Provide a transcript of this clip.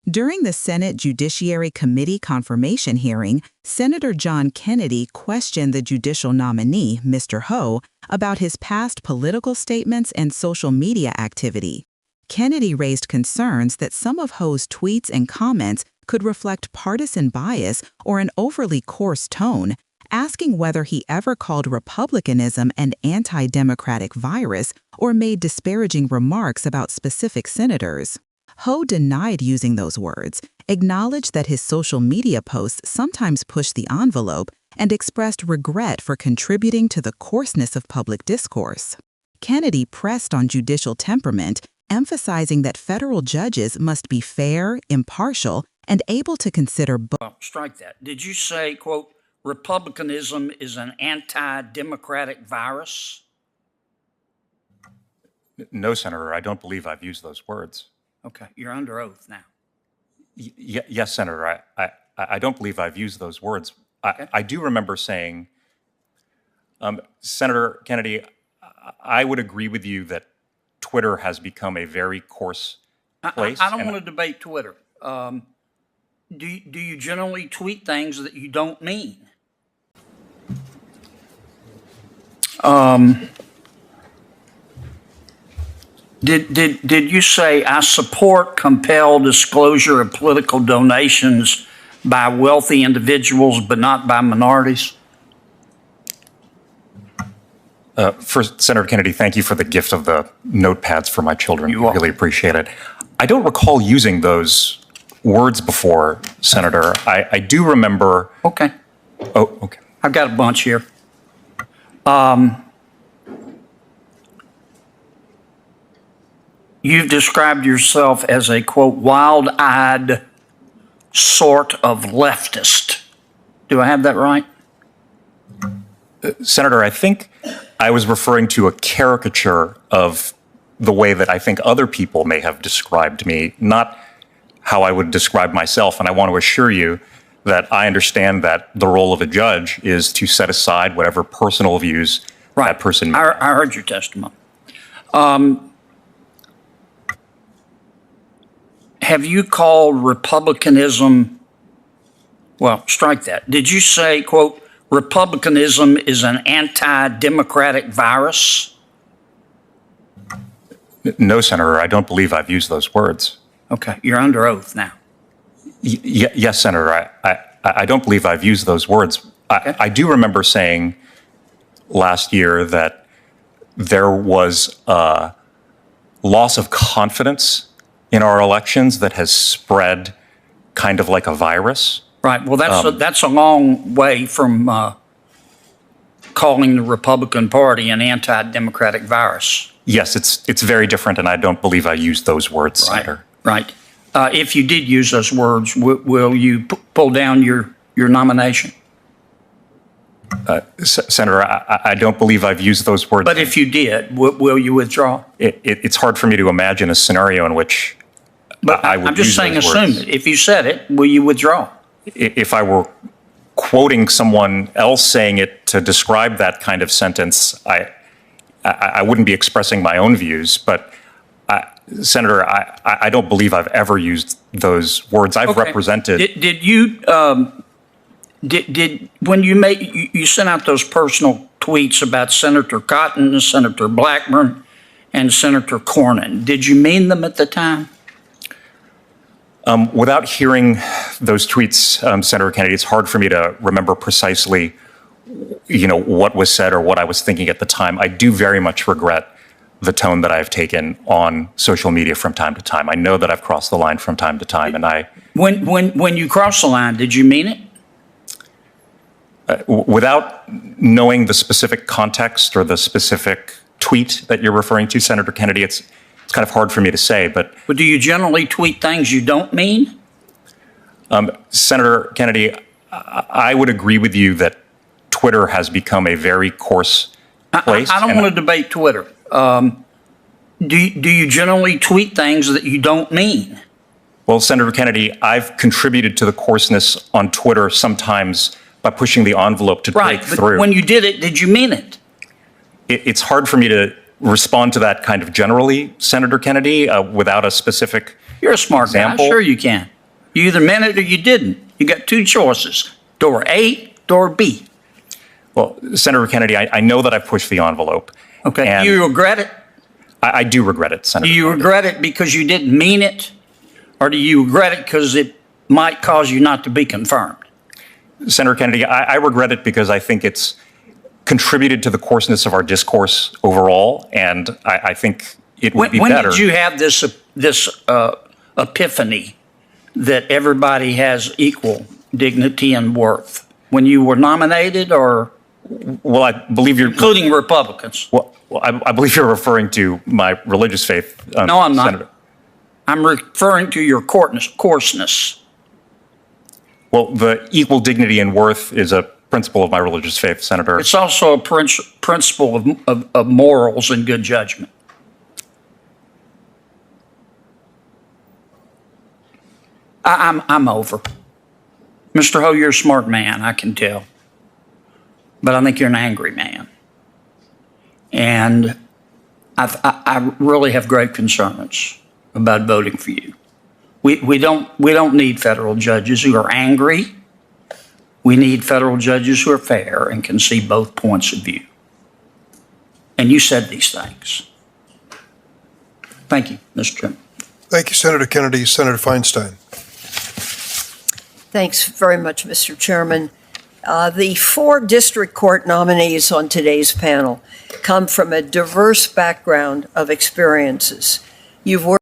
During the Senate Judiciary Committee confirmation hearing, Senator John Kennedy questioned the judicial nominee, Mr. Ho, about his past political statements and social media activity. Kennedy raised concerns that some of Ho's tweets and comments could reflect partisan bias or an overly coarse tone, asking whether he ever called republicanism an anti-democratic virus or made disparaging remarks about specific senators. Ho denied using those words, acknowledged that his social media posts sometimes pushed the envelope, and expressed regret for contributing to the coarseness of public discourse. Kennedy pressed on judicial temperament, emphasizing that federal judges must be fair, impartial, and able to consider both. Well, strike that. Did you say, quote, republicanism is an anti-democratic virus? No, Senator, I don't believe I've used those words. Okay, you're under oath now. Yes, Senator, I don't believe I've used those words. Okay. I do remember saying, Senator Kennedy, I would agree with you that Twitter has become a very coarse place. I don't want to debate Twitter. Do you generally tweet things that you don't mean? Did you say, I support compelled disclosure of political donations by wealthy individuals but not by minorities? First, Senator Kennedy, thank you for the gift of the notepads for my children. You're welcome. Really appreciate it. I don't recall using those words before, Senator. I do remember. Okay. Oh, okay. I've got a bunch here. You've described yourself as a, quote, wild-eyed sort of leftist. Do I have that right? Senator, I think I was referring to a caricature of the way that I think other people may have described me, not how I would describe myself. And I want to assure you that I understand that the role of a judge is to set aside whatever personal views that person may have. I heard your testimony. Have you called republicanism, well, strike that. Did you say, quote, republicanism is an anti-democratic virus? No, Senator, I don't believe I've used those words. Okay, you're under oath now. Yes, Senator, I don't believe I've used those words. Okay. I do remember saying last year that there was a loss of confidence in our elections that has spread kind of like a virus. Right, well, that's a long way from calling the Republican Party an anti-democratic virus. Yes, it's very different, and I don't believe I used those words, Senator. Right. If you did use those words, will you pull down your nomination? Senator, I don't believe I've used those words. But if you did, will you withdraw? It's hard for me to imagine a scenario in which I would I'm just use saying, those assume words. it. If you said it, will you withdraw? If I were quoting someone else saying it to describe that kind of sentence, I wouldn't be expressing my own views. But Senator, I don't believe I've ever used those words. I've represented. Did you when you sent out those personal tweets about Senator Cotton, Senator Blackburn, and Senator Cornyn? Did you mean them at the time? Without hearing those tweets, Senator Kennedy, it's hard for me to remember precisely, what was said or what I was thinking at the time. I do very much regret the tone that I've taken on social media from time to time. I know that I've crossed the line from time to time, and When you crossed the line, did you mean it? Without knowing the specific context or the specific tweet that you're referring to, Senator Kennedy, it's kind of hard for me to say, but do you generally tweet things you don't mean? Senator Kennedy, I would agree with you that Twitter has become a very coarse place. I don't want to debate Twitter. Do you generally tweet things that you don't mean? Well, Senator Kennedy, I've contributed to the coarseness on Twitter sometimes by pushing the envelope to break through. Right, but when you did it, did you mean it? It's hard for me to respond to that kind of generally, Senator Kennedy, without a specific You're a smart example. guy. Sure you can. You either meant it or you didn't. You got two choices, door A, door B. Well, Senator Kennedy, I know that I've pushed the envelope. Okay, and do you regret it? I do regret it, Senator Do you Kennedy. regret it because you didn't mean it? Or do you regret it because it might cause you not to be confirmed? Senator Kennedy, I regret it because I think it's contributed to the coarseness of our discourse overall, and I think it would be When better. did you have this epiphany that everybody has equal dignity and worth? When you were nominated, or Well, I believe you're including Republicans? Well, I believe you're referring to my religious faith. No, I'm not. Senator. I'm referring to your coarseness. Well, the equal dignity and worth is a principle of my religious faith, Senator. It's also a principle of morals and good judgment. I'm over. Mr. Ho, you're a smart man, I can tell. But I think you're an angry man. And I really have great concerns about voting for you. We don't need federal judges who are angry. We need federal judges who are fair and can see both points of view. And you said these things. Thank you, Mr. Chairman. Thank you, Senator Kennedy. Senator Feinstein. Thanks very much, Mr. Chairman. The 4 district court nominees on today's panel come from a diverse background of experiences. You've worked